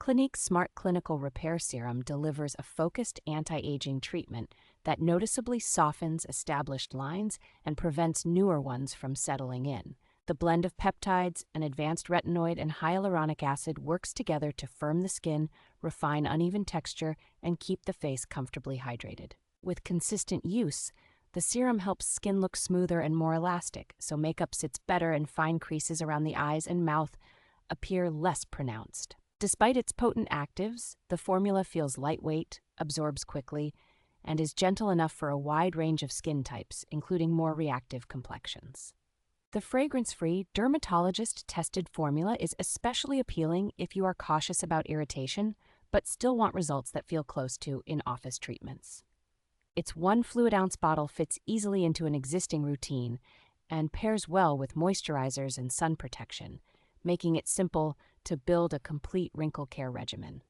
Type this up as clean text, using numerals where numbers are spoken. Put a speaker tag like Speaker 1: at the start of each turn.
Speaker 1: Clinique's Smart Clinical Repair Serum delivers a focused anti-aging treatment that noticeably softens established lines and prevents newer ones from settling in. The blend of peptides, an advanced retinoid, and hyaluronic acid works together to firm the skin, refine uneven texture, and keep the face comfortably hydrated. With consistent use, the serum helps skin look smoother and more elastic, so makeup sits better and fine creases around the eyes and mouth appear less pronounced. Despite its potent actives, the formula feels lightweight, absorbs quickly, and is gentle enough for a wide range of skin types, including more reactive complexions. The fragrance-free, dermatologist-tested formula is especially appealing if you are cautious about irritation, but still want results that feel close to in-office treatments. Its 1 fluid ounce bottle fits easily into an existing routine and pairs well with moisturizers and sun protection, making it simple to build a complete wrinkle care regimen.